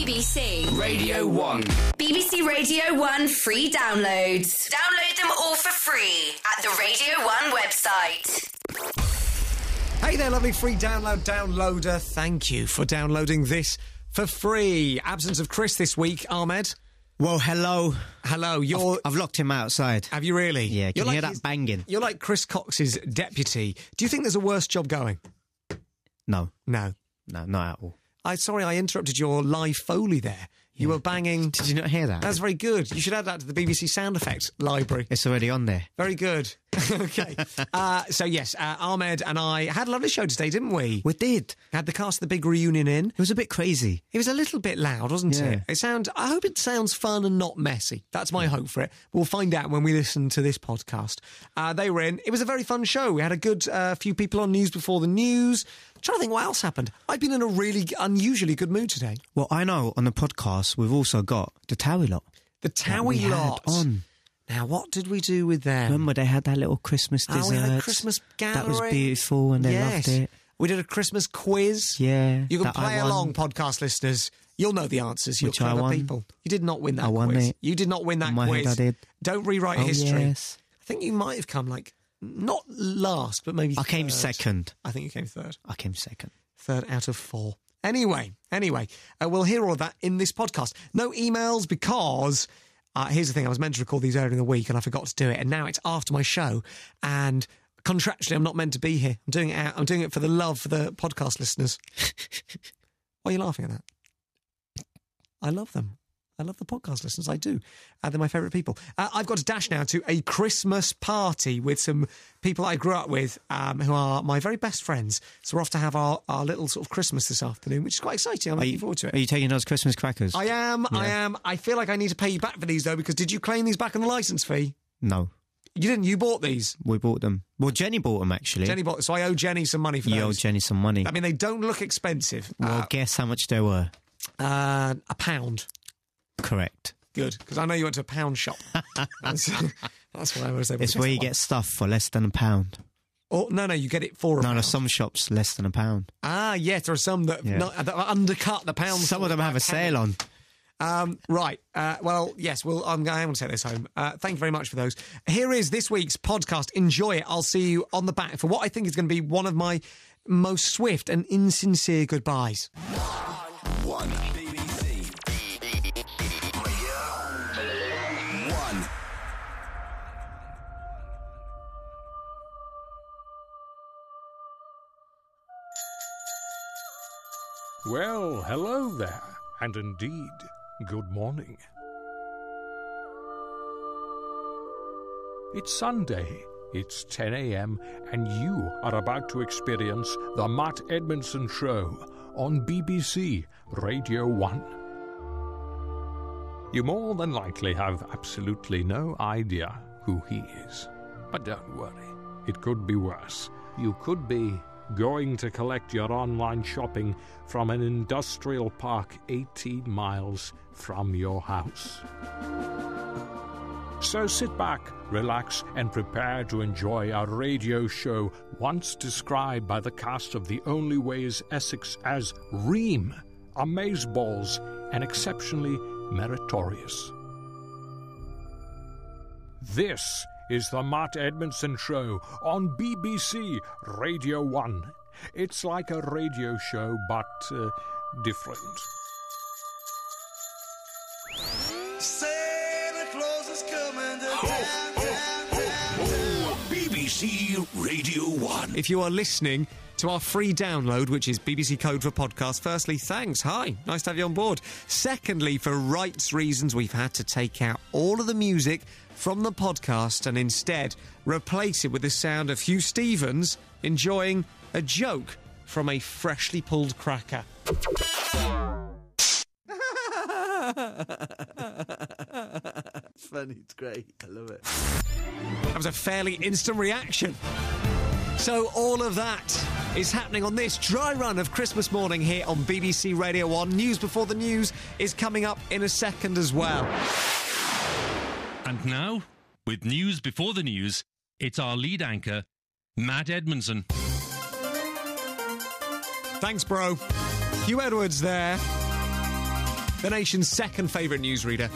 BBC Radio 1. BBC Radio 1 free downloads. Download them all for free at the Radio 1 website. Hey there, lovely free downloader. Thank you for downloading this for free. Absence of Chris this week, Ahmed. Well, hello. I've locked him outside. Have you really? Yeah, can you hear that banging? You're like Chris Cox's deputy. Do you think there's a worse job going? No. No, not at all. Sorry, I interrupted your live Foley there. You were banging. Did you not hear that? That's very good. You should add that to the BBC sound effects library. It's already on there. Very good. Okay. So yes, Ahmed and I had a lovely show today, didn't we? We did. Had the cast of the big reunion in. It was a bit crazy. It was a little bit loud, wasn't it? I hope it sounds fun and not messy. That's my hope for it. We'll find out when we listen to this podcast. They were in. It was a very fun show. We had a good few people on News Before the News. I'm trying to think what else happened. I've been in a really unusually good mood today. Well, I know on the podcast we've also got the Towie lot. The Towie lot on. Now, what did we do with them? Remember they had that little Christmas dessert? We had a Christmas gathering. That was beautiful and they loved it. We did a Christmas quiz. Yeah. You can play along, podcast listeners. You'll know the answers. You're clever people. You did not win that quiz. I won it. You did not win that In my quiz. head I did. Don't rewrite history. Yes. I think you might have come not last, but maybe I third. came second. I think you came third. I came second. 3rd out of 4. Anyway, we'll hear all of that in this podcast. No emails because here's the thing. I was meant to record these earlier in the week and I forgot to do it. And now it's after my show and contractually I'm not meant to be here. I'm doing it for the love for the podcast listeners. Why are you laughing at that? I love them. I love the podcast listeners. I do. They're my favourite people. I've got to dash now to a Christmas party with some people I grew up with who are my very best friends. So we're off to have our little sort of Christmas this afternoon, which is quite exciting. I'm looking forward to it. Are you taking those Christmas crackers? I am. I feel like I need to pay you back for these, though, because did you claim these back on the licence fee? No. You didn't? You bought these? We bought them. Well, Jenny bought them, actually. Jenny bought, so I owe Jenny some money for those. You owe Jenny some money. I mean, they don't look expensive. Well, guess how much they were? £1. Correct. Good, because I know you went to a pound shop. That's what I was able to It's where you get stuff for less than £1. Oh, no, you get it for £1. No, there's some shops less than £1. Ah, yes, there are some that undercut the pound. Some of them have a sale on. Right. Well, yes, I'm going to take this home. Thank you very much for those. Here is this week's podcast. Enjoy it. I'll see you on the back for what I think is going to be one of my most swift and insincere goodbyes. One BBC. Well, hello there, and indeed, good morning. It's Sunday, it's 10 a.m, and you are about to experience the Matt Edmondson Show on BBC Radio 1. You more than likely have absolutely no idea who he is. But don't worry, it could be worse. You could be going to collect your online shopping from an industrial park 18 miles from your house. So sit back, relax, and prepare to enjoy our radio show, once described by the cast of The Only Way is Essex as ream, amazeballs, and exceptionally meritorious. This is the Matt Edmondson Show on BBC Radio 1. It's like a radio show, but different. Santa Claus is coming to town. BBC Radio 1. If you are listening to our free download, which is BBC Code for Podcast, firstly, thanks. Hi, nice to have you on board. Secondly, for rights reasons, we've had to take out all of the music from the podcast and instead replace it with the sound of Hugh Stevens enjoying a joke from a freshly pulled cracker. It's funny, it's great, I love it. That was a fairly instant reaction. So all of that is happening on this dry run of Christmas morning here on BBC Radio 1. News Before the News is coming up in a second as well. And now, with News Before the News, it's our lead anchor, Matt Edmondson. Thanks, bro. Hugh Edwards there. the nation's second favourite newsreader.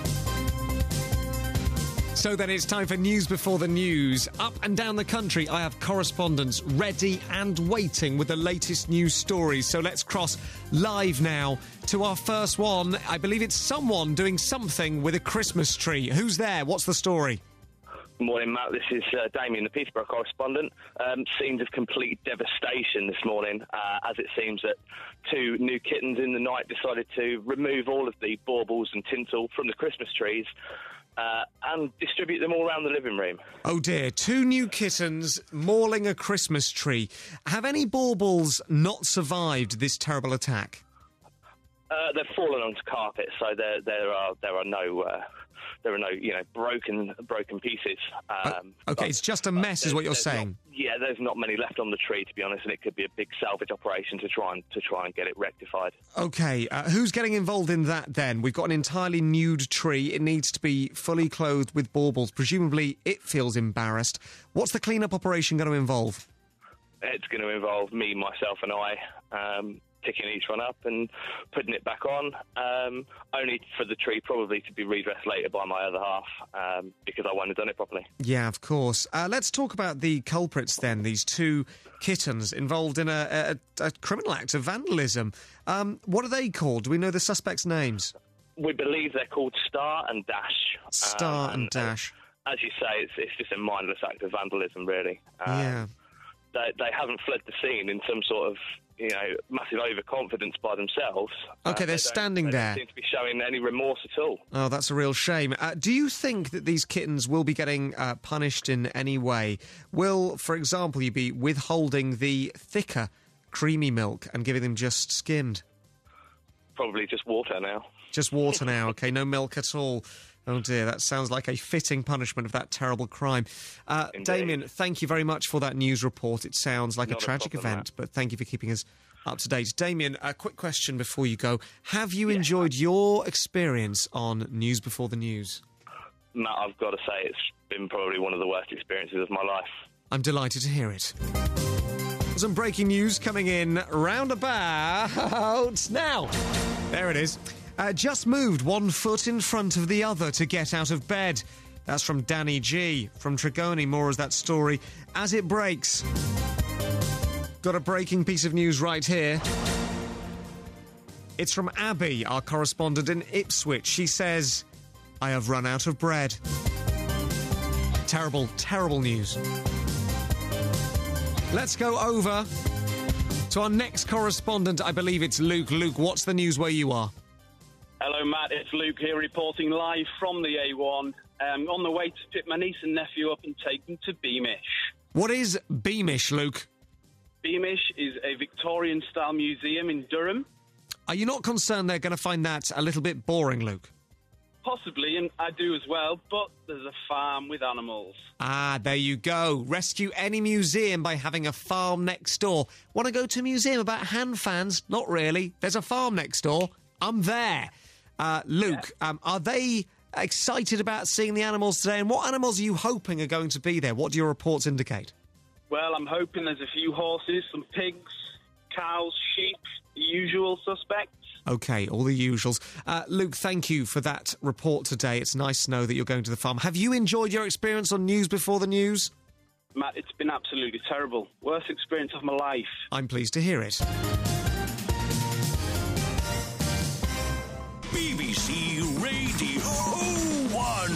So then it's time for News Before the News. Up and down the country, I have correspondents ready and waiting with the latest news stories. So let's cross live now to our first one. I believe it's someone doing something with a Christmas tree. Who's there? What's the story? Good morning, Matt. This is Damien, the Peterborough correspondent. Scenes of complete devastation this morning, as it seems that two new kittens in the night decided to remove all of the baubles and tinsel from the Christmas trees and distribute them all around the living room. Oh dear, two new kittens mauling a Christmas tree. Have any baubles not survived this terrible attack? They've fallen onto carpet, so there are no broken pieces. Okay, it's just a mess, is what you're saying. There's not many left on the tree, to be honest, and it could be a big salvage operation to try and get it rectified. Okay, who's getting involved in that then? We've got an entirely nude tree. It needs to be fully clothed with baubles. Presumably, it feels embarrassed. What's the clean-up operation going to involve? It's going to involve me, myself, and I. Picking each one up and putting it back on, only for the tree probably to be redressed later by my other half, because I won't have done it properly. Yeah, of course. Let's talk about the culprits then, these two kittens involved in a criminal act of vandalism. What are they called? Do we know the suspects' names? We believe they're called Star and Dash. Star and Dash. As you say, it's just a mindless act of vandalism, really. Yeah. They haven't fled the scene in some sort of, massive overconfidence by themselves. Okay, they're standing there. They don't seem to be showing any remorse at all. Oh, that's a real shame. Do you think that these kittens will be getting punished in any way? Will, for example, you be withholding the thicker, creamy milk and giving them just skimmed? Probably just water now. Just water now, okay, no milk at all. Oh dear, that sounds like a fitting punishment of that terrible crime. Damien, thank you very much for that news report. It sounds like a tragic event, but thank you for keeping us up to date. Damien, a quick question before you go. Have you enjoyed your experience on News Before the News? Matt, I've got to say it's been probably one of the worst experiences of my life. I'm delighted to hear it. Some breaking news coming in roundabout now. There it is. Just moved 1 foot in front of the other to get out of bed. That's from Danny G. From Tregony. More as that story as it breaks. Got a breaking piece of news right here. It's from Abby, our correspondent in Ipswich. She says, I have run out of bread. Terrible, terrible news. Let's go over to our next correspondent. I believe it's Luke. Luke, what's the news where you are? Hello, Matt. It's Luke here reporting live from the A1. On the way to pick my niece and nephew up and take them to Beamish. What is Beamish, Luke? Beamish is a Victorian-style museum in Durham. Are you not concerned they're going to find that a little bit boring, Luke? Possibly, and I do as well, but there's a farm with animals. Ah, there you go. Rescue any museum by having a farm next door. Want to go to a museum about hand fans? Not really. There's a farm next door. I'm there. Luke, are they excited about seeing the animals today? And what animals are you hoping are going to be there? What do your reports indicate? Well, I'm hoping there's a few horses, some pigs, cows, sheep, the usual suspects. OK, all the usuals. Luke, thank you for that report today. It's nice to know that you're going to the farm. Have you enjoyed your experience on News Before the News? Matt, it's been absolutely terrible. Worst experience of my life. I'm pleased to hear it. BBC Radio1.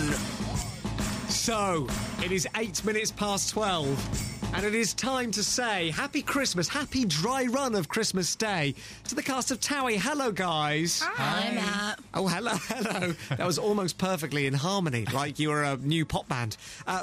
So, it is 8 minutes past 12, and it is time to say Happy Christmas, happy dry run of Christmas Day to the cast of Towie. Hello, guys. Hi, Matt. Oh, hello. That was almost perfectly in harmony, like you were a new pop band.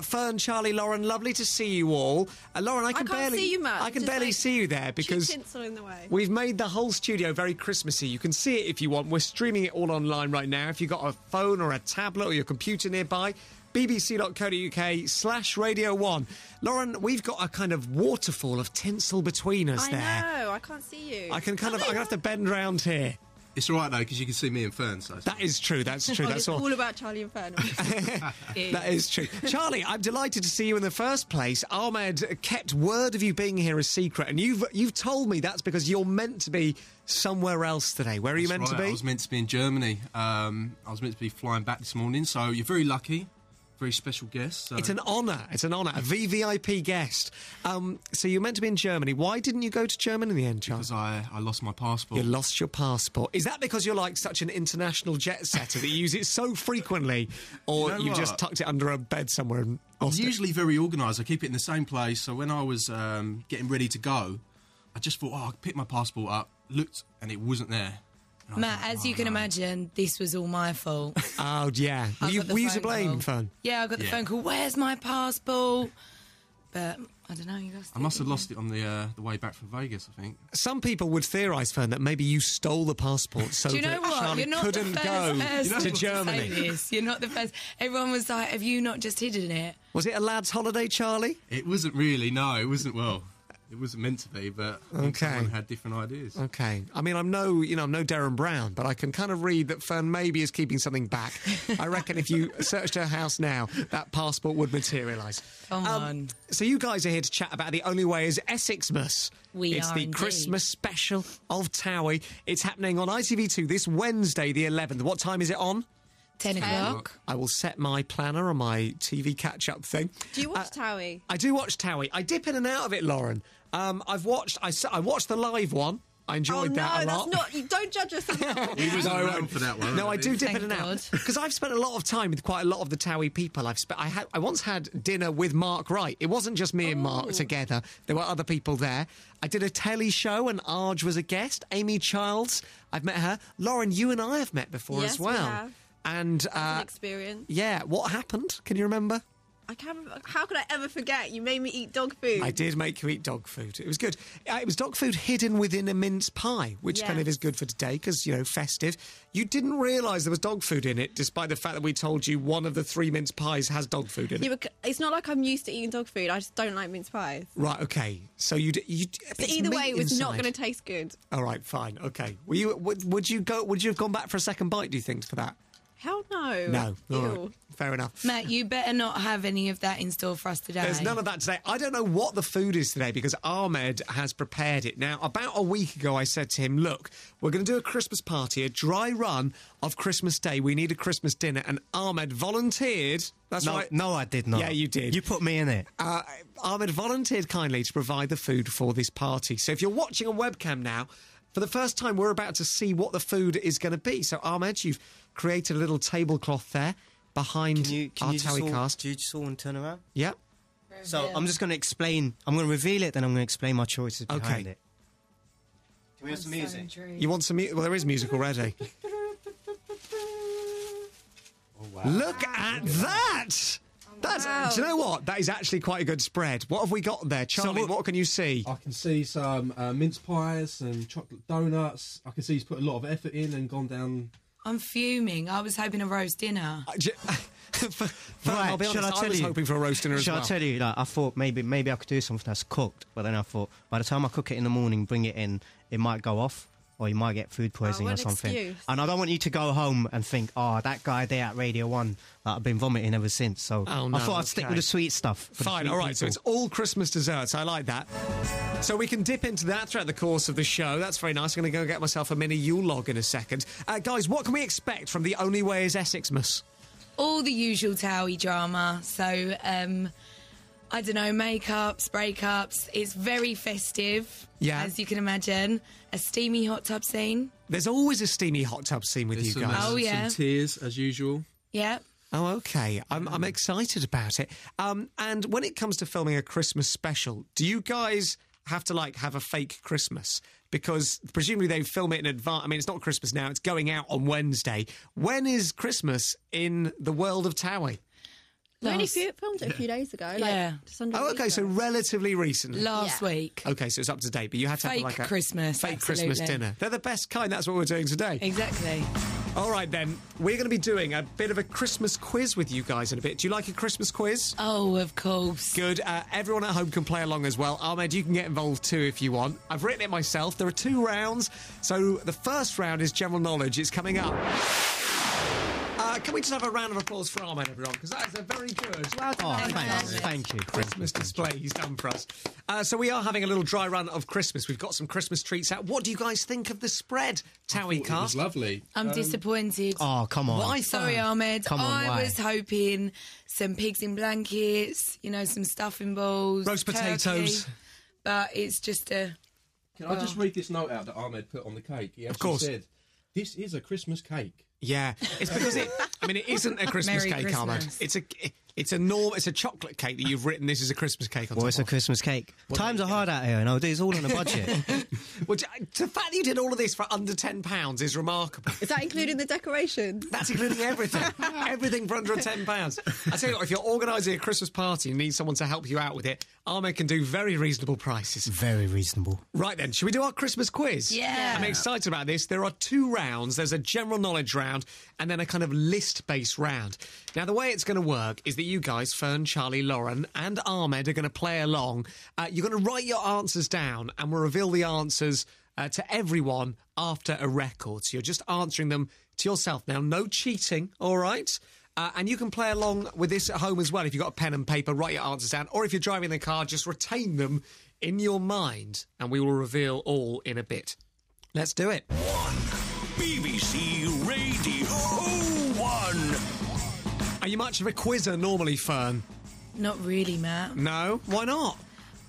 Fern, Charlie, Lauren, lovely to see you all. Lauren, I can barely see you, Matt. I can barely see you there because tinsel in the way. We've made the whole studio very Christmassy. You can see it if you want. We're streaming it all online right now. If you've got a phone or a tablet or your computer nearby, bbc.co.uk/Radio1. Lauren, we've got a kind of waterfall of tinsel between us there. I know, I can't see you. I'm going to have to bend round here. It's all right, though, because you can see me and Fern, so... That is true, that's true. That's It's all about Charlie and Fern. That is true. Charlie, I'm delighted to see you in the first place. Ahmed kept word of you being here a secret, and you've told me that's because you're meant to be somewhere else today. Where are you meant to be? I was meant to be in Germany. I was meant to be flying back this morning, so you're very lucky. Very special guest. So. It's an honour. It's an honour. A VVIP guest. So you're meant to be in Germany. Why didn't you go to Germany in the end, Charlie? Because I lost my passport. You lost your passport. Is that because you're like such an international jet setter that you use it so frequently, or you just tucked it under a bed somewhere and lost it? I'm usually very organised. I keep it in the same place. So when I was getting ready to go, I just thought, I picked my passport up, looked, and it wasn't there. Matt, as you can imagine, this was all my fault. Oh, yeah. Were you to blame, Fern? Yeah, I got the phone call, where's my passport? But, I don't know, you lost it. I must have lost it on the way back from Vegas, I think. Some people would theorise, Fern, that maybe you stole the passport so that Charlie couldn't go to Germany. You're not the first. Everyone was like, have you not just hidden it? Was it a lad's holiday, Charlie? It wasn't really, no. It wasn't, it wasn't meant to be, but everyone had different ideas. Okay. I mean, I'm no Darren Brown, but I can kind of read that Fern maybe is keeping something back. I reckon if you searched her house now, that passport would materialise. Come on. So you guys are here to chat about The Only Way is Essexmas. It's the indeed. Christmas special of Towie. It's happening on ITV2 this Wednesday, the 11th. What time is it on? 10 o'clock. I will set my planner on my TV catch-up thing. Do you watch Towie? I do watch Towie. I dip in and out of it, Lauren. I watched the live one. I enjoyed that a lot. That's not... Don't judge us. He wasn't around for that one. No, I do dip Thank in and out. God. Because I've spent a lot of time with quite a lot of the Towie people. I once had dinner with Mark Wright. It wasn't just me and Mark together. There were other people there. I did a telly show and Arj was a guest. Amy Childs, I've met her. Lauren, you and I have met before as well. Yes, we have. And an experience. Yeah, what happened? Can you remember? I can't. How could I ever forget? You made me eat dog food. I did make you eat dog food. It was good. It was dog food hidden within a mince pie, which kind of is good for today because, festive. You didn't realise there was dog food in it, despite the fact that we told you one of the 3 mince pies has dog food in it. It's not like I'm used to eating dog food. I just don't like mince pies. Right, OK. So so either way, it was not going to taste good. All right, fine, OK. Would you have gone back for a second bite, do you think, for that? Hell no. No. Ew. All right. Fair enough. Matt, you better not have any of that in store for us today. There's none of that today. I don't know what the food is today because Ahmed has prepared it. Now, about a week ago, I said to him, look, we're going to do a Christmas party, a dry run of Christmas Day. We need a Christmas dinner. And Ahmed volunteered. That's right. No, I did not. Yeah, you did. You put me in it. Ahmed volunteered kindly to provide the food for this party. So if you're watching on webcam now, for the first time, we're about to see what the food is going to be. So, Ahmed, you've created a little tablecloth there behind our Towie cast. Do you just all want to turn around? Yep. So I'm just going to explain. I'm going to reveal it, then I'm going to explain my choices behind it. Can we have some music? You want some music? Well, there is music already. Oh, wow. Look at that! Do you know what? That is actually quite a good spread. What have we got there? Charlie, what can you see? I can see some mince pies and chocolate donuts. I can see he's put a lot of effort in and gone down... I'm fuming. I was hoping a roast dinner. I'll be honest, I was hoping for a roast dinner as well. Shall I tell you, I thought maybe I could do something that's cooked, but then I thought, by the time I cook it in the morning, bring it in, it might go off. Or you might get food poisoning or something. Excuse. And I don't want you to go home and think, that guy there at Radio 1, I've been vomiting ever since. So I thought I'd stick with the sweet stuff. Fine, all right, so it's all Christmas desserts. I like that. So we can dip into that throughout the course of the show. That's very nice. I'm going to go get myself a mini Yule log in a second. Guys, what can we expect from The Only Way is Essexmas? All the usual Towie drama. So, I don't know, makeups, breakups. It's very festive, as you can imagine. A steamy hot tub scene. There's always a steamy hot tub scene with you guys. Oh, yeah. Some tears, as usual. Yeah. Oh, OK. I'm excited about it. And when it comes to filming a Christmas special, do you guys have to, have a fake Christmas? Because presumably they film it in advance. I mean, it's not Christmas now. It's going out on Wednesday. When is Christmas in the world of Towie? We only filmed it a few days ago. Just under a week okay, so ago. relatively recently. Last week. Okay, so it's up to date, but you had to have like a Christmas. fake absolutely. Christmas dinner. They're the best kind. That's what we're doing today. Exactly. All right, then. We're going to be doing a bit of a Christmas quiz with you guys in a bit. Do you like a Christmas quiz? Oh, of course. Good. Everyone at home can play along as well. Ahmed, you can get involved too if you want. I've written it myself. There are 2 rounds. So the first round is general knowledge. It's coming up. Can we just have a round of applause for Ahmed, everyone? Because that is a very good... Well done. Thank you. Christmas display he's done for us. So we are having a little dry run of Christmas. We've got some Christmas treats out. What do you guys think of the spread, Towie It was Cast? lovely. I'm disappointed. Oh, come on. Why? Sorry, Ahmed. Come on, I why? was hoping some pigs in blankets, some stuffing balls, Roast turkey, potatoes. but it's just a... Can I just read this note out that Ahmed put on the cake? He actually course. said, "This is a Christmas cake." Yeah, it's because it isn't a Christmas Merry cake, Ahmed. Christmas. It's a chocolate cake that you've written. This is a Christmas cake on Well, top it's a of. Christmas cake. Times are hard out here, and I'll do it's all on a budget. Well, the fact that you did all of this for under £10 is remarkable. Is that including the decorations? That's including everything. Everything for under £10. I tell you what, if you're organising a Christmas party and need someone to help you out with it, Ahmed can do very reasonable prices. Very reasonable. Right then, should we do our Christmas quiz? Yeah. I'm excited about this. There are 2 rounds. There's a general knowledge round and then a kind of list-based round. Now, the way it's going to work is that you guys, Fern, Charlie, Lauren and Ahmed, are going to play along. You're going to write your answers down and we'll reveal the answers to everyone after a record. So you're just answering them to yourself. Now, no cheating, all right? And you can play along with this at home as well. If you've got a pen and paper, write your answers down. Or if you're driving the car, just retain them in your mind. And we will reveal all in a bit. Let's do it. BBC Radio 1. Are you much of a quizzer normally, Fern? Not really, Matt. No? Why not?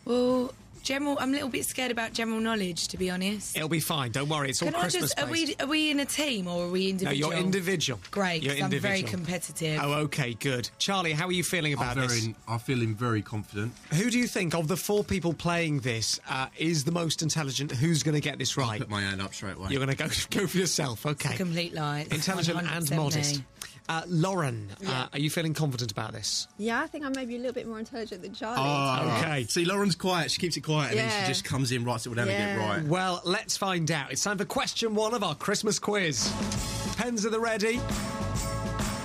Well, I'm a little bit scared about general knowledge, to be honest. It'll be fine. Don't worry. It's all Can I Christmas just... based. Are we in a team or are we individual? No, you're individual. Great, You're 'cause I'm very individual. competitive. Oh, OK, good. Charlie, how are you feeling about this? I'm feeling very confident. Who do you think, of the 4 people playing this, is the most intelligent? Who's going to get this right? Put my hand up straight away. You're going to go for yourself, OK. It's a complete lie. It's Intelligent and 100% modest. me. Lauren, are you feeling confident about this? Yeah, I think I'm maybe a little bit more intelligent than Charlie. Oh, OK. See, Lauren's quiet. She keeps it quiet, and then Yeah. she just comes in, writes it all down, and get it right. Well, let's find out. It's time for question 1 of our Christmas quiz. Pens are the ready.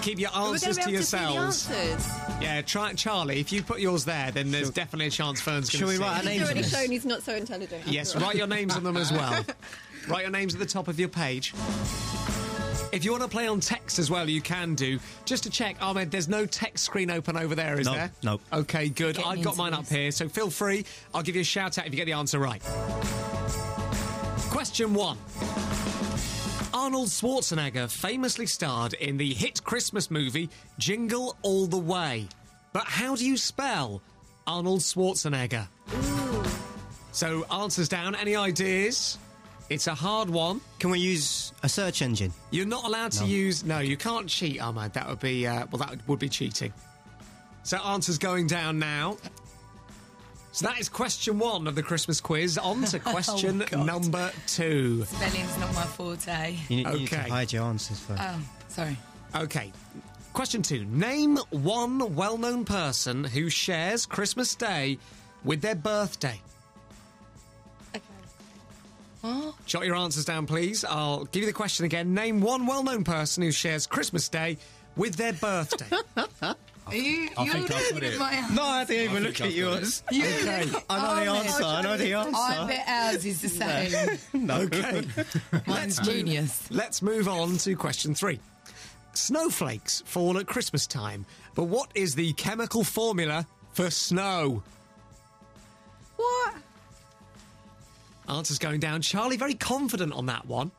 Keep your We're answers going to to be able to see the yourselves. answers. Yeah, try Charlie. If you put yours there, then there's definitely a chance Fern's going to Shall we see. write our He's names on already this? shown he's not so intelligent. Yes, after all. write your names on them as well. Write your names at the top of your page. If you want to play on text as well, you can do. Just to check, Ahmed, there's no text screen open over there, is No, there? no. OK, good. Get me I've got into mine up this. here, so feel free. I'll give you a shout-out if you get the answer right. Question 1. Arnold Schwarzenegger famously starred in the hit Christmas movie Jingle All the Way. But how do you spell Arnold Schwarzenegger? So, answers down. Any ideas? It's a hard one. Can we use a search engine? You're not allowed to use... No, you can't cheat, Ahmad. That would be... that would be cheating. So answers going down now. So that is question 1 of the Christmas quiz. On to question number 2. Spelling's not my forte. You need to Okay. hide your answers first. Oh, sorry. OK. Question 2. Name one well-known person who shares Christmas Day with their birthday. What? Jot your answers down, please. I'll give you the question again. Name one well-known person who shares Christmas Day with their birthday. You I think I've got at it. my No, I didn't even I look think at yours. Okay. I know the answer. I know the answer. I bet ours is the same. OK. Mine's genius. Let's move on to question 3. Snowflakes fall at Christmas time, but what is the chemical formula for snow? What? Answers going down. Charlie, very confident on that one.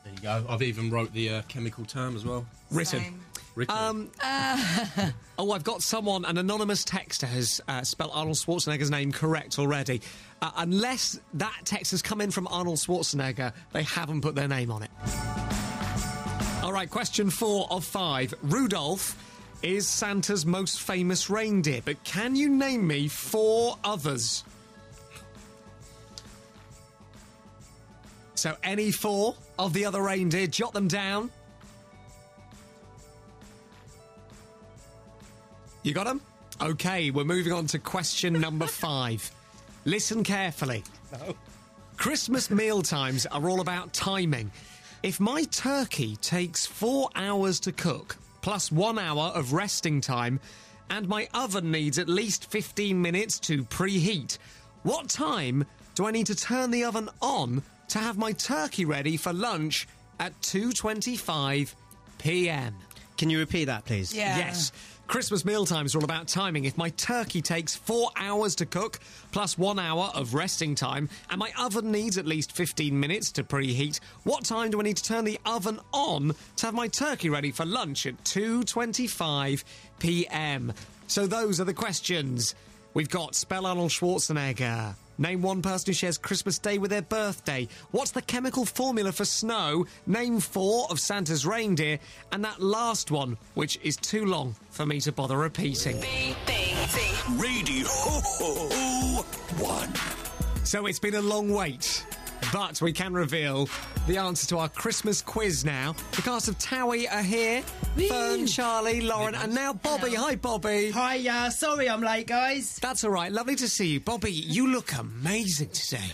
There you go. I've even wrote the chemical term as well. Written. Same. Written. Oh, I've got someone, an anonymous texter has spelled Arnold Schwarzenegger's name correct already. Unless that text has come in from Arnold Schwarzenegger, they haven't put their name on it. All right, question 4 of 5. Rudolph is Santa's most famous reindeer, but can you name me 4 others? So any 4 of the other reindeer, jot them down. You got them? OK, we're moving on to question number 5. Listen carefully. No. Christmas mealtimes are all about timing. If my turkey takes 4 hours to cook, plus 1 hour of resting time, and my oven needs at least 15 minutes to preheat, what time do I need to turn the oven on to have my turkey ready for lunch at 2:25 p.m? Can you repeat that, please? Yeah. Yes. Christmas mealtimes are all about timing. If my turkey takes 4 hours to cook, plus 1 hour of resting time, and my oven needs at least 15 minutes to preheat, what time do I need to turn the oven on to have my turkey ready for lunch at 2:25 p.m? So those are the questions. We've got spell Arnold Schwarzenegger. Name one person who shares Christmas Day with their birthday. What's the chemical formula for snow? Name 4 of Santa's reindeer. And that last one, which is too long for me to bother repeating. BBC Radio 1. So it's been a long wait, but we can reveal the answer to our Christmas quiz now. The cast of Towie are here. Fern, Charlie, Lauren, and now Bobby. Hello. Hi, Bobby. Hi, sorry I'm late, guys. That's all right. Lovely to see you. Bobby, you look amazing today.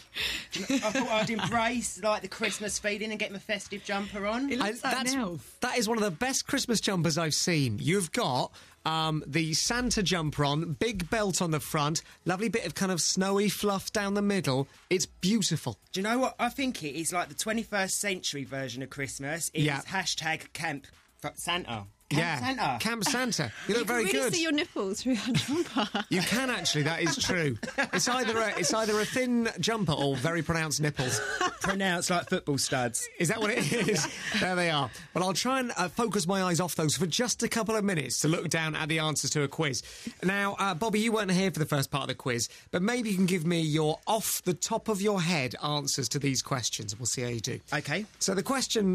I thought I'd embrace, the Christmas feeling and get my festive jumper on. It looks like an elf. That is one of the best Christmas jumpers I've seen. You've got the Santa jumper on, big belt on the front, lovely bit of kind of snowy fluff down the middle. It's beautiful. Do you know what? I think it is like the 21st century version of Christmas. It's hashtag Camp Santa. Santa. Camp Santa. You look very really good. See your nipples through your jumper. You can actually. That is true. It's either a thin jumper or very pronounced nipples. Pronounced like football studs. Is that what it is? There they are. Well, I'll try and focus my eyes off those for just a couple of minutes to look down at the answers to a quiz. Now, Bobby, you weren't here for the first part of the quiz, but maybe you can give me your off the top of your head answers to these questions. We'll see how you do. Okay. So the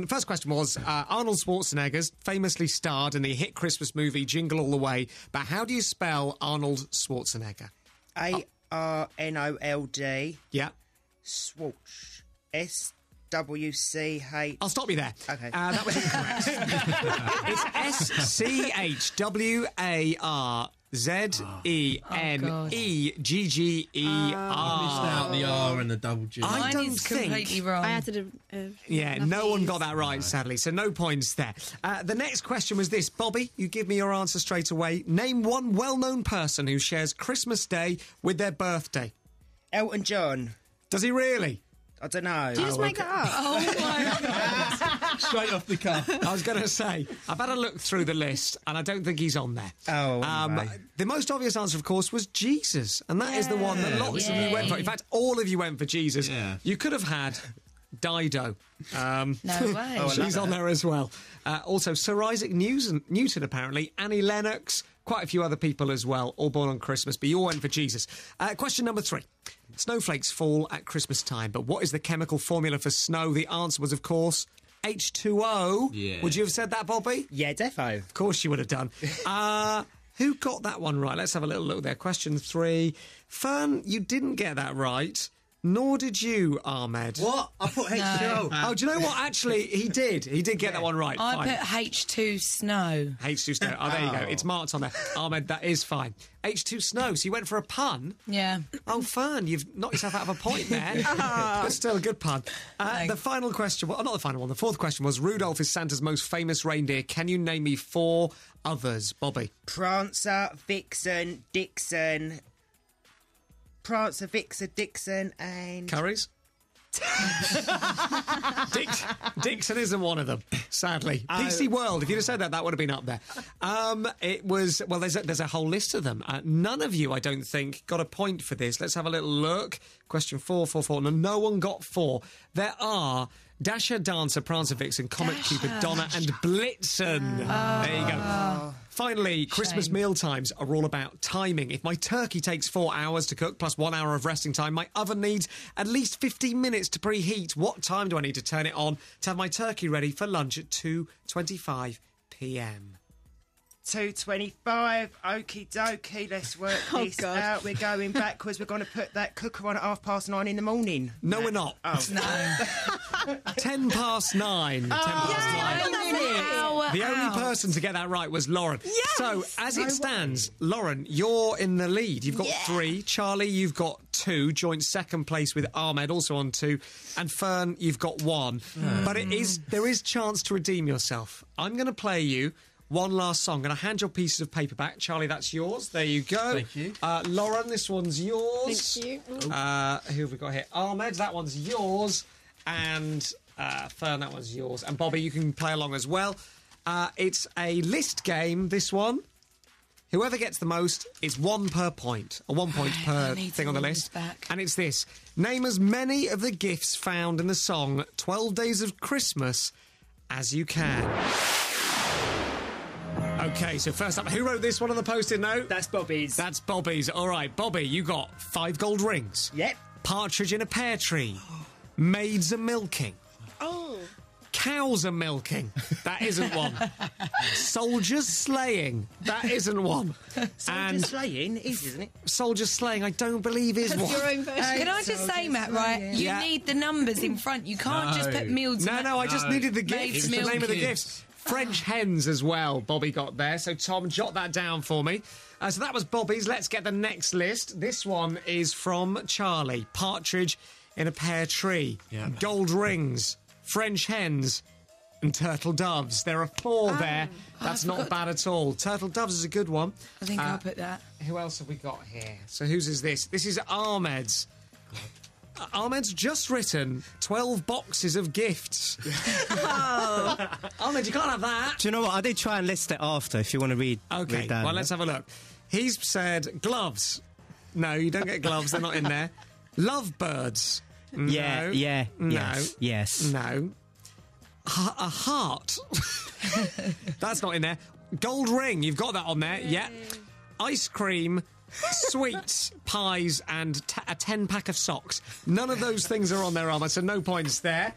first question was Arnold Schwarzenegger's famously starred in the hit Christmas movie Jingle All the Way, but how do you spell Arnold Schwarzenegger? Arnold. Yeah. Swoosh. SWCH. I'll stop you there. Okay. That was incorrect. It's SCHWARZENEGGER. Missed out the R and the double G. I don't is think completely wrong. I had to do. no one got that right, sadly, so no points there. The next question was this. Bobby, you give me your answer straight away. Name one well-known person who shares Christmas Day with their birthday. Elton John. Does he really? I don't know. Did you just make that up? Oh, my God. Straight off the cuff. I was going to say, I've had a look through the list, and I don't think he's on there. Oh, the most obvious answer, of course, was Jesus, and that is the one that lots of you went for. In fact, all of you went for Jesus. Yeah. You could have had Dido. No way. She's on there as well. Also, Sir Isaac Newton, apparently, Annie Lennox, quite a few other people as well, all born on Christmas, but you all went for Jesus. Question number 3. Snowflakes fall at Christmas time, but what is the chemical formula for snow? The answer was, of course, H2O. Yeah. Would you have said that, Bobby? Yeah, defo. Of course you would have done. Who got that one right? Let's have a little look there. Question 3. Fern, you didn't get that right. Nor did you, Ahmed. What? I put H2O. Oh, do you know what? Actually, he did. He did get that one right. I Fine. put H2 snow. H2 snow. Oh, there you go. It's marked on there. Ahmed, that is fine. H2 snow. So you went for a pun? Yeah. Oh, Fern, you've knocked yourself out of a point there. But still a good pun. The final question, well, not the final one, the fourth question was, Rudolph is Santa's most famous reindeer. Can you name me 4 others, Bobby? Prancer, Vixen, Dixon... Prancer, Vixen, Dixon, and... Curries? Dixon isn't one of them, sadly. PC World, if you'd have said that, that would have been up there. It was, well, there's a whole list of them. None of you, I don't think, got a point for this. Let's have a little look. Question 4. No one got 4. There are Dasher, Dancer, Prancer, Vixen, Comet, Cupid, Donna, and Blitzen. There you go. Finally, Christmas mealtimes are all about timing. If my turkey takes 4 hours to cook plus 1 hour of resting time, my oven needs at least 15 minutes to preheat. What time do I need to turn it on to have my turkey ready for lunch at 2:25 p.m? 2:25. Okie dokie. Let's work this out. We're going backwards. We're going to put that cooker on at 9:30 in the morning. No, we're not. Oh. No. 10 past 9. 10 past 9. The only person to get that right was Lauren. Yes! So, as it stands, Lauren, you're in the lead. You've got 3. Charlie, you've got 2. Joint second place with Ahmed, also on 2. And Fern, you've got 1. But there is chance to redeem yourself. I'm going to play you one last song. I'm going to hand your pieces of paper back. Charlie, that's yours. There you go. Thank you. Lauren, this one's yours. Thank you. Who have we got here? Ahmed, that one's yours. And Fern, that one's yours. And Bobby, you can play along as well. It's a list game, this one. Whoever gets the most, it's 1 per point. Or 1 point per thing on the list. And it's this. Name as many of the gifts found in the song 12 Days of Christmas as you can. OK, so first up, who wrote this one on the Post-it note? That's Bobby's. That's Bobby's. All right, Bobby, you got 5 gold rings. Yep. Partridge in a pear tree. Maids are milking. Oh. Cows are milking. That isn't one. Soldiers slaying. That isn't one. Soldiers slaying? Easy, isn't it? Soldiers slaying, I don't believe is one. Your own version. Can I just say, Matt, right? You need the numbers in front. You can't just put meals. No, I just needed the gifts. The name of the gifts. French hens as well, Bobby got there. So, Tom, jot that down for me. So that was Bobby's. Let's get the next list. This one is from Charlie. Partridge in a pear tree. Yep. Gold rings. French hens. And turtle doves. There are 4 there. That's not bad at all. Turtle doves is a good one. I think I'll put that. Who else have we got here? So whose is this? This is Ahmed's. Ahmed's just written 12 boxes of gifts. Oh. Ahmed, you can't have that. Do you know what? I did try and list it after, if you want to read. OK, down, well, let's have a look. He's said gloves. No, you don't get gloves. They're not in there. Lovebirds. No. Yeah. No. Yes. No. A heart. That's not in there. Gold ring. You've got that on there. Yeah. Ice cream. Sweets, pies, and a 10-pack of socks. None of those things are on there, Ahmed, so no points there.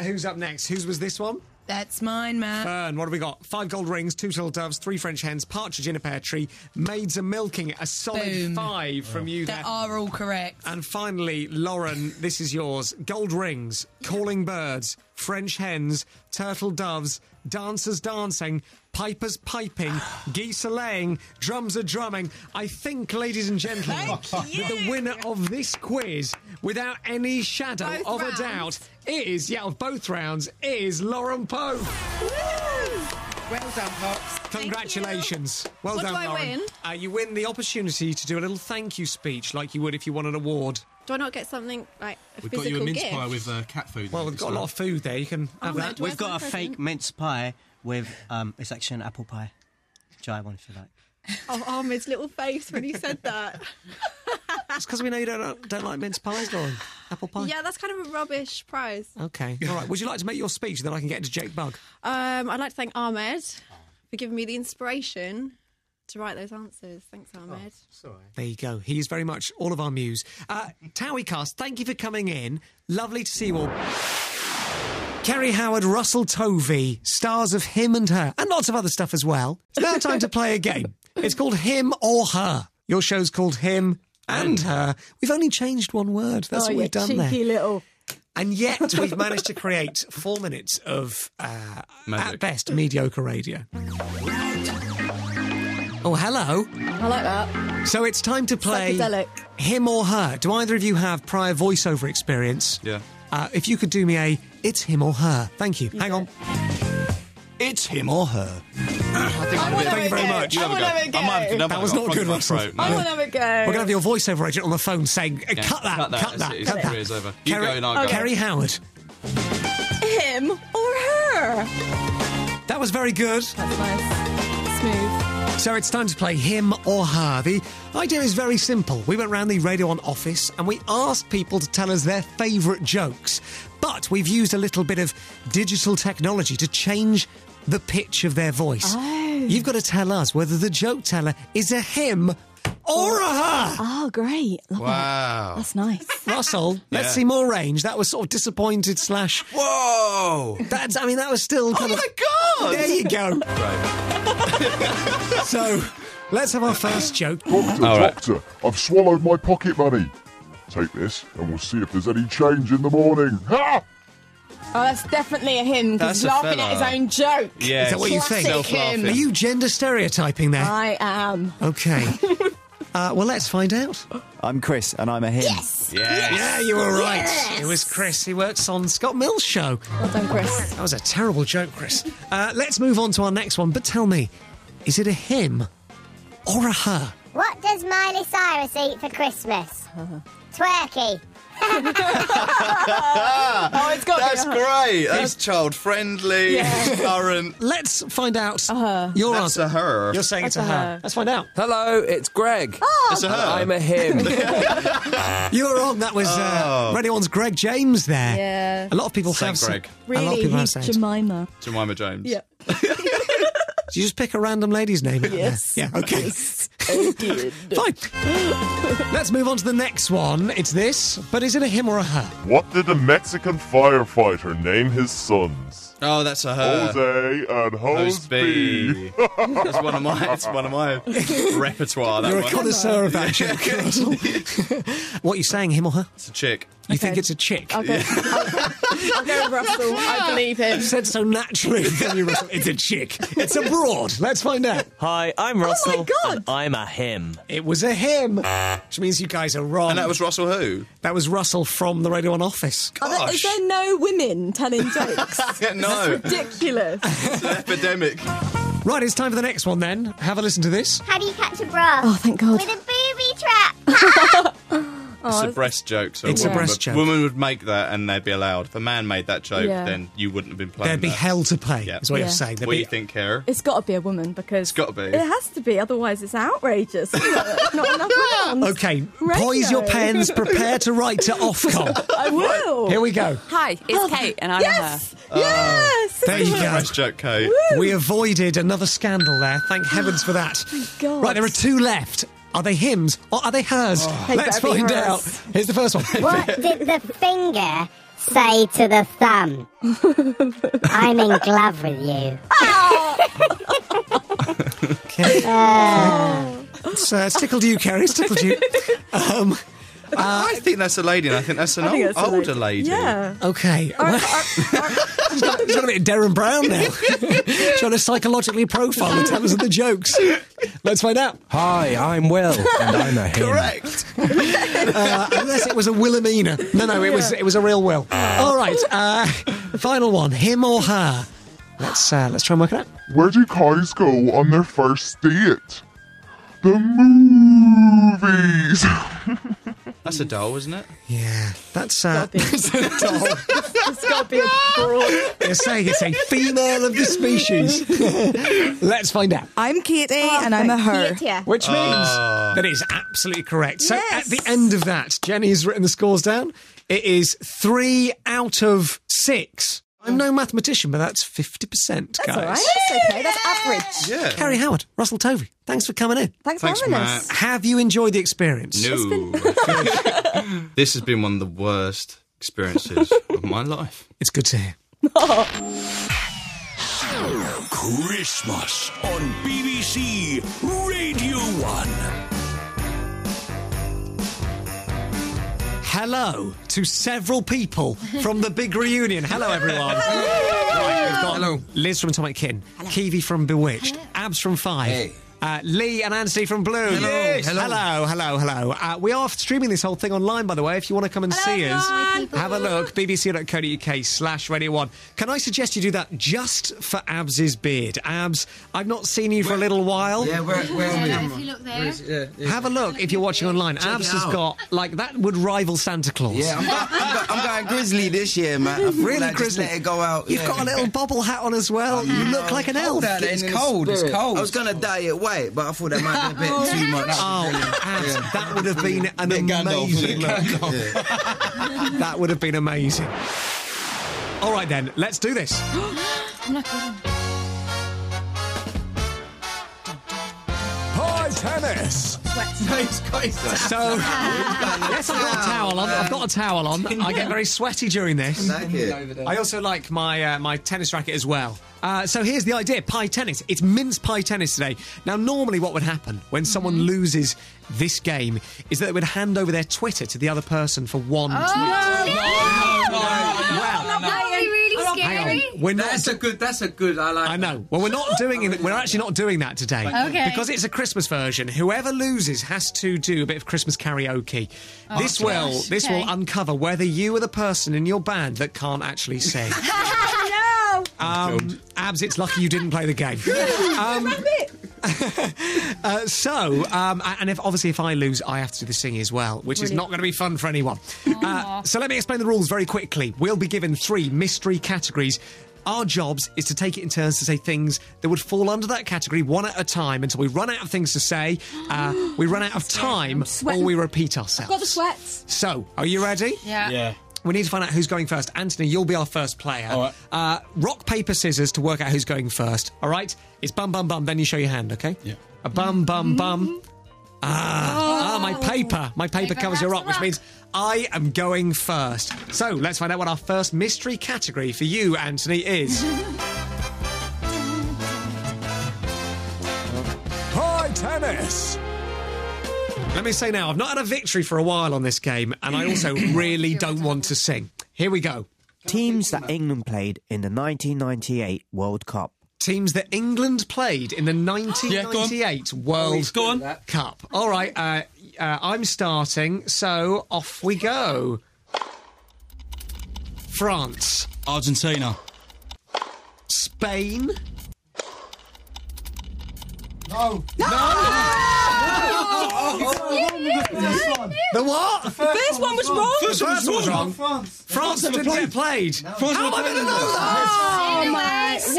Who's up next? Whose was this one? That's mine, Matt. Fern, what have we got? 5 gold rings, 2 turtle doves, 3 French hens, partridge in a pear tree, maids are milking. A solid 5 from you there. They are all correct. And finally, Lauren, this is yours. Gold rings, calling birds, French hens, turtle doves, dancers dancing, pipers piping, geese are laying, drums are drumming. I think, ladies and gentlemen, that the winner of this quiz, without any shadow of a doubt, of both rounds, is Lauren Pope. Well done, Pops. Congratulations. Well done, What do I Lauren. win? You win the opportunity to do a little thank you speech like you would if you won an award. Do I not get something like a We've physical got you a mince gift? pie with cat food. Well, we've got a lot of food there. You can have that. We've got a fake mince pie with, it's actually an apple pie. Try one if you like. Oh, Ahmed's little face when he said that. It's because we know you don't like mince pies, Lauren. Apple pie. Yeah, that's kind of a rubbish prize. OK. All right. Would you like to make your speech, then I can get into Jake Bug? I'd like to thank Ahmed for giving me the inspiration to write those answers. Thanks, Ahmed. Sorry. There you go. He is very much all of our muse. Towicast, thank you for coming in. Lovely to see you all. Kerry Howard, Russell Tovey, stars of Him and Her, and lots of other stuff as well. It's now time to play a game. It's called Him or Her. Your show's called Him and Her. We've only changed one word. That's what we've done there. Cheeky little. And yet we've managed to create 4 minutes of, at best, mediocre radio. Oh, hello. I like that. So it's time to play Psychedelic. Him or Her. Do either of you have prior voiceover experience? Yeah. If you could do me it's him or her. Thank you. Hang on. It's him or her. Thank you very much. That was not good, Russell. I want to have a go. We're going to have your voiceover agent on the phone saying, cut that. It's over. You go and I'll go. Kerry Howard. Him or her? That was very good. That's nice. Smooth. So it's time to play Him or Her. The idea is very simple. We went round the Radio 1 office and we asked people to tell us their favourite jokes. But we've used a little bit of digital technology to change the pitch of their voice. Oh. You've got to tell us whether the joke teller is a him or a her. Oh, great. Wow. That's nice. Russell, let's see more range. That was sort of disappointed / Whoa! That was still kind of... Oh, my God! There you go. Right. So, let's have our first joke. Doctor, I've swallowed my pocket money. Take this and we'll see if there's any change in the morning. Ha! Oh, that's definitely a him, because That's he's a laughing fella. at his own joke. Yeah, Is that what you think? Classic him. Are you gender stereotyping there? I am. Okay. Well, let's find out. I'm Chris, and I'm a him. Yes! Yeah, you were right. Yes. It was Chris. He works on Scott Mill's show. Well done, Chris. That was a terrible joke, Chris. Let's move on to our next one. But tell me, is it a him or a her? What does Miley Cyrus eat for Christmas? Twerky. Oh, it's got That's great. That's child-friendly, current. Let's find out your That's answer. a her. You're saying it's a her. Let's find out. Hello, it's Greg. It's a her. I'm a him. You were wrong. That was Radio 1's Greg James there. Yeah. A lot of people Saint have Greg. A lot of Really, people have he's said. Jemima. Jemima Jones. Yeah. Did you just pick a random lady's name? out there? Yes. Yeah, okay. Yes, I did. Fine. Let's move on to the next one. It's this, but is it a him or a her? What did a Mexican firefighter name his sons? Oh, that's a her. Jose and Hose B. That's one of my repertoire. That You're one. a connoisseur of that joke, Russell. What are you saying, him or her? It's a chick. You think it's a chick? Okay. I'll go with Russell. I believe him. Said so naturally, don't you, Russell? It's a chick. It's a broad. Let's find out. Hi, I'm Russell. Oh my God. And I'm a him. It was a him, which means you guys are wrong. And that was Russell who? That was Russell from the Radio 1 office. Is there no women telling jokes? No. That's ridiculous. It's an epidemic. Right, it's time for the next one then. Have a listen to this. How do you catch a bra? Oh, thank God. With a booby trap. It's a breast joke. So It's a breast joke. Women would make that and they'd be allowed. If a man made that joke, Yeah. then you wouldn't have been playing There'd be that. hell to pay, Yeah. is what Yeah. you're saying. What do you think, Kara? It's got to be a woman because... It's got to be. It has to be, otherwise it's outrageous. Isn't it? Not enough women on Okay, radio. poise your pens, prepare to write to Ofcom. I will. Here we go. Hi, it's Kate, and I'm Yes! a her. Yes! There you go. Breast joke, Kate. We avoided another scandal there. Thank heavens for that. God. Right, there are two left. Are they hims or are they hers? They Let's better be find hers. out. Here's the first one. What did the finger say to the thumb? I'm in glove with you. Okay. It's tickled you, Kerry. It's tickled you. I think that's a lady, and I think that's an older lady. Yeah. Okay. He's got a bit of Darren Brown now. Trying to psychologically profile the tellers of the jokes. Let's find out. Hi, I'm Will, and I'm a him. Correct. Unless it was a Wilhelmina. No, it was a real Will. All right. Final one. Him or her? Let's try and work it out. Where do guys go on their first date? The movies. That's a doll, isn't it? Yeah, that's a doll. It's got to be a broad. You're saying it's a female of the species. Let's find out. I'm Katie, and I'm a her. Which means that is absolutely correct. So at the end of that, Jenny has written the scores down. It is 3 out of 6. I'm no mathematician, but that's 50%, That's guys. all right. That's okay. That's average. Yeah. Carrie Howard, Russell Tovey, thanks for coming in. Thanks for having us. Have you enjoyed the experience? No. This has been one of the worst experiences of my life. It's good to hear. Christmas on BBC Radio 1. Hello to several people from the big reunion. Hello, everyone. Right, we've got Liz from Atomic Kin, Kiwi from Bewitched, Abs from Five, Lee and Anstey from Blue. Hello. Yes. Hello. We are streaming this whole thing online, by the way. If you want to come and see us, have a look. bbc.co.uk/Radio1. Can I suggest you do that just for Abs's beard? Abs, I've not seen you for a little while. Yeah, where are we? If you look there. Have a look if you're watching online. Abs has got, that would rival Santa Claus. Yeah, I'm going grizzly this year, man. I feel Really, like just grizzly? let it go out. You've got a little bobble hat on as well. You look like an elf. It's cold. It's cold. I was going to dye it white, but I thought that might be a bit too much. That would have been an amazing look. That would have been amazing. All right, then, let's do this. I'm not kidding. Pie tennis. So, yes, I've got a towel on. I've got a towel on. I get very sweaty during this. I also like my tennis racket as well. So here's the idea, pie tennis. It's mince pie tennis today. Now, normally what would happen when someone loses this game is that they would hand over their Twitter to the other person for one tweet. No, Well, we we're not. That's a good. I like. I know. Well, we're not doing it. We're actually not doing that today. Okay. Because it's a Christmas version. Whoever loses has to do a bit of Christmas karaoke. Oh, This gosh. will Okay. uncover whether you are the person in your band that can't actually sing. No. Abs, it's lucky you didn't play the game. And if I lose, I have to do the singing as well, which is not going to be fun for anyone. So let me explain the rules very quickly. We'll be given 3 mystery categories. Our jobs is to take it in turns to say things that would fall under that category one at a time until we run out of things to say, we run out of time, or we repeat ourselves. Got the sweats. So, are you ready? Yeah. We need to find out who's going first. Anthony, you'll be our first player. All right. Rock, paper, scissors to work out who's going first. All right? It's bum, bum, bum. Then you show your hand, okay? Yeah. A bum, bum, bum. My paper. My paper covers your rock, which means I am going first. So, let's find out what our first mystery category for you, Anthony, is. High tennis. Let me say now, I've not had a victory for a while on this game, and I also really don't want to sing. Here we go. Teams that England played in the 1998 World Cup. Teams that England played in the 1998 World Cup. All right, I'm starting, so off we go. France. Argentina. Spain. No. The what? The first one was wrong. The first one was wrong. France didn't get played. How am I going to know that? What is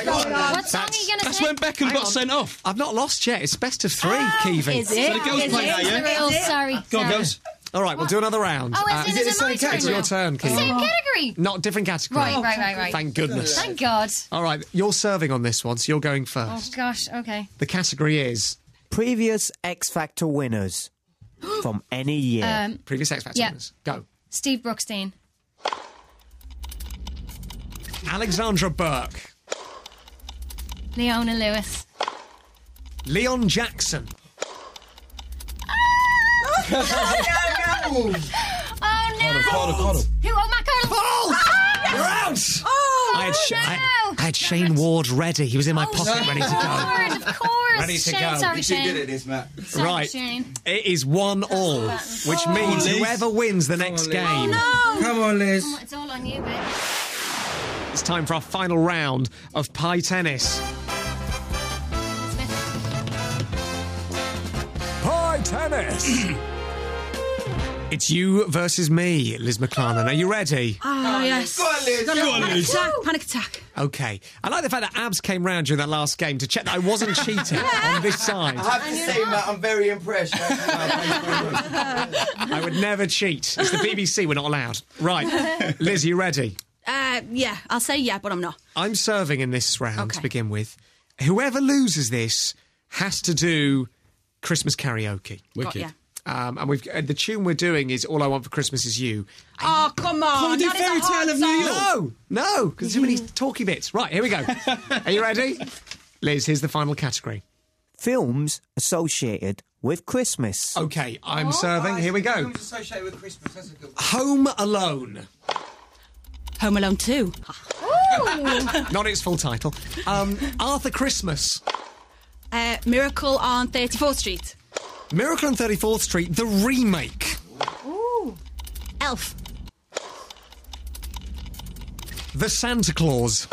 going on? What song are you going to That's sing? when Beckham got sent off. I've not lost yet. It's best of 3, Keevy. Is it? So the girls play now, yeah? Oh, sorry. Go on, girls. All right, we'll do another round. Oh, is it my turn It's now? your turn, Keevy. Same category. Not different category. Right. Thank goodness. Thank God. All right, you're serving on this one, so you're going Oh, first. gosh. Okay. The category is Previous X Factor winners from any year. previous X Factor yeah. winners. Go. Steve Brookstein. Alexandra Burke. Leona Lewis. Leon Jackson. Oh, no. Coddle. Who? Oh, Matt Cardle. You're out! Oh, I had Shane Ward ready. He was in my pocket ready to go. Of course. Ready to Shane, go. Sorry, You're too Shane. good at this, Matt. Sorry, Right. Shane. It is 1-1, which means Liz. whoever wins the next game. No. Come on, Liz. Oh, it's all on you, babe. It's time for our final round of pie tennis. Pie tennis. It's you versus me, Liz McClarnon. Are you ready? Oh, yes. Go on, Liz. Go on, Liz. Panic attack. Okay. I like the fact that Abs came round during that last game to check that I wasn't cheating on this side. I have to say, Matt, I'm very impressed. I would never cheat. It's the BBC, we're not allowed. Right. Liz, you ready? Yeah, I'll say yeah, but I'm not. I'm serving in this round to Okay. begin with. Whoever loses this has to do Christmas karaoke. Wicked. Yeah. And the tune we're doing is All I Want for Christmas Is You. Oh, come on. Can't we do That is a Fairy hard Tale of New song. York? No, because too many talky bits. Right, here we go. Are you ready? Liz, here's the final category. Films associated with Christmas. Okay, I'm serving. Here we go. Films associated with Christmas, that's a good one. Home Alone. Home Alone 2. Not its full title. Arthur Christmas. Miracle on 34th Street. Miracle on 34th Street, the remake. Ooh. Elf. The Santa Claus.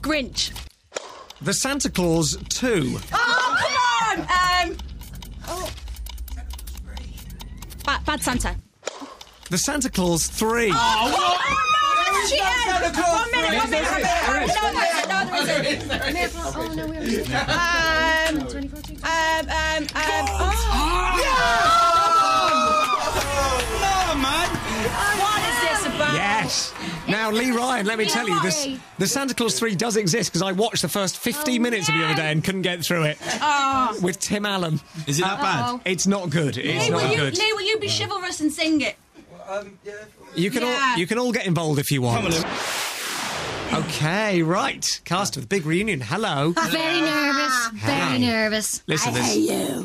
Grinch. The Santa Claus 2. Oh, come on! Bad Santa. The Santa Claus 3. Oh, cheating! 1 minute. No, there isn't. Oh, no, we already No, man. What is this about? Yes. Now, Lee Ryan, let me tell you, the Santa Claus 3 does exist because I watched the first 15 minutes of the other day and couldn't get through it. With Tim Allen. Is it that bad? It's not good. It's not good. Lee, will you be chivalrous and sing it? You can all get involved if you want. Come on, Lou. Okay, right. Cast of the big reunion. Hello. Very nervous. Very nervous. Listen,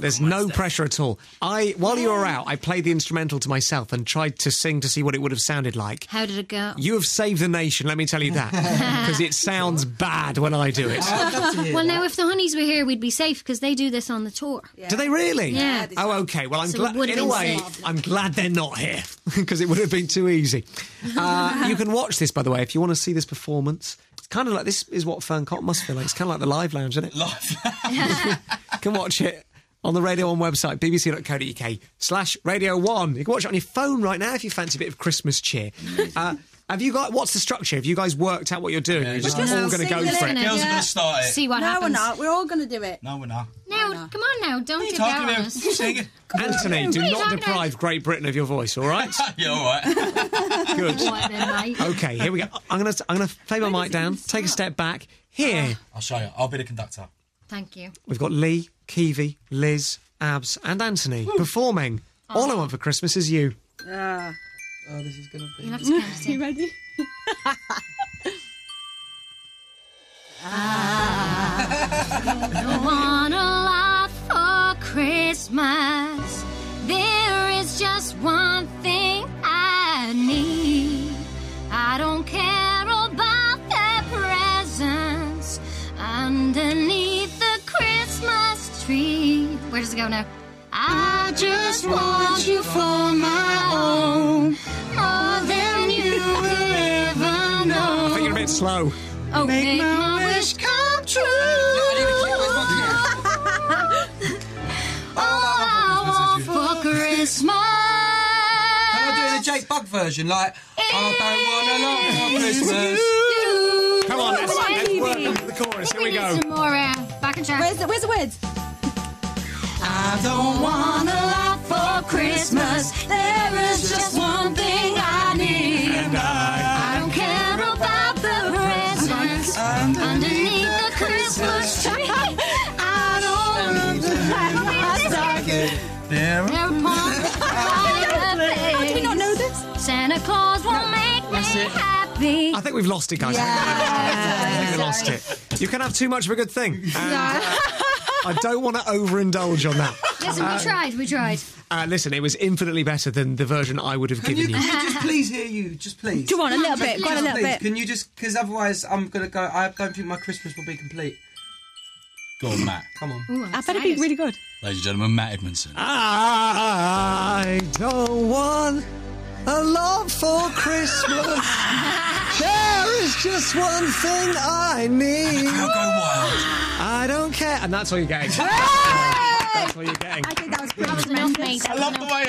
there's no pressure at all. While you were out, I played the instrumental to myself and tried to sing to see what it would have sounded like. How did it go? You have saved the nation, let me tell you that. Because it sounds bad when I do it. Well, now, if the Honeys were here, we'd be safe because they do this on the tour. Yeah. Do they really? Yeah. Oh, okay. Well, I'm glad. In a way, I'm glad they're not here because it would have been too easy. You can watch this, by the way, if you want to see this performance. It's kind of like, this is what Fern Cotton must feel like. It's kind of like the Live Lounge, isn't it? Live Lounge. You can watch it on the Radio 1 website, bbc.co.uk/Radio1. You can watch it on your phone right now if you fancy a bit of Christmas cheer. Have you got, what's the structure? Have you guys worked out what you're doing? You're just all going to go for it. Girls are going to start it. See what happens. No, we're not. We're all going to do it. No, we're not. Now, come on now. Don't get down on us. Sing it. Anthony, do not deprive Great Britain of your voice, all right? Yeah, all right. Good. What then, mate? Okay, here we go. I'm gonna fade my mic down, take a step back. Here. I'll show you. I'll be the conductor. Thank you. We've got Lee, Kiwi, Liz, Abs and Anthony performing All I Want for Christmas Is You. Oh, this is going to be... You'll have to count it. You ready? I don't want a lot for Christmas. There is just one thing I need. I don't care about the presents underneath the Christmas tree. Where does it go now? I just want you for my own, more than you will ever know. I think you're a bit slow. Oh, make my wish come true. All I want for Christmas. Can I do it in a Jake Bugg version? Like, I don't want a lot for Christmas. Come on, let's work into the chorus. Here we go. Some more back and track. Where's the words? I don't want a lot for Christmas. There is just one thing I need. And I don't care about the presents underneath the Christmas tree. I don't How do we not know this? Santa Claus will make me happy. I think we've lost it, guys. I think we lost it. You can have too much of a good thing. And, I don't want to overindulge on that. Listen, we tried. Listen, it was infinitely better than the version I would have given you. Can you just please hear you? Just please. Go on, a little bit. Go on, a little bit. Can you just... Because otherwise I'm going to go... I don't think my Christmas will be complete. Go on, Matt. Come on. Ooh, I better be really good. Ladies and gentlemen, Matt Edmondson. I don't want a lot for Christmas. There is just one thing I need. I'll go wild. I don't care. And that's all you're getting. That's all you're getting. I think that was pretty enough, mate. I love the way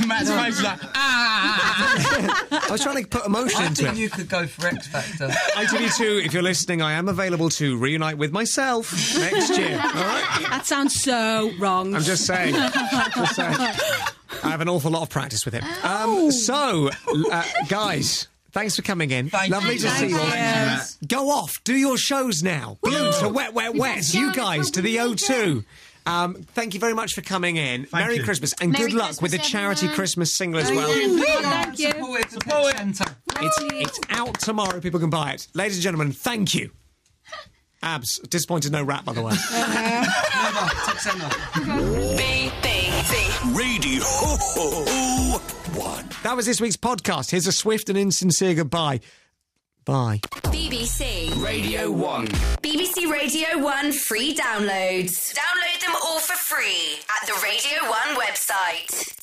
Matt's face is like, I was trying to put emotion into I think it. you could go for X Factor. ITV2, if you're listening, I am available to reunite with myself next year. All right? That sounds so wrong. I'm just saying. Just saying. I have an awful lot of practice with it. Guys, thanks for coming in. Lovely to see you all. Go off. Do your shows now. Blue to Wet, Wet, Wet. You guys to the O2. Thank you very much for coming in. Merry Christmas and good luck with the charity Christmas single as well. Thank you. Support it. It's out tomorrow. People can buy it. Ladies and gentlemen, thank you. Abs, disappointed no rap, by the way. BBC Radio 1. That was this week's podcast. Here's a swift and insincere goodbye. Bye. BBC Radio 1. BBC Radio 1 free downloads. Download them all for free at the Radio 1 website.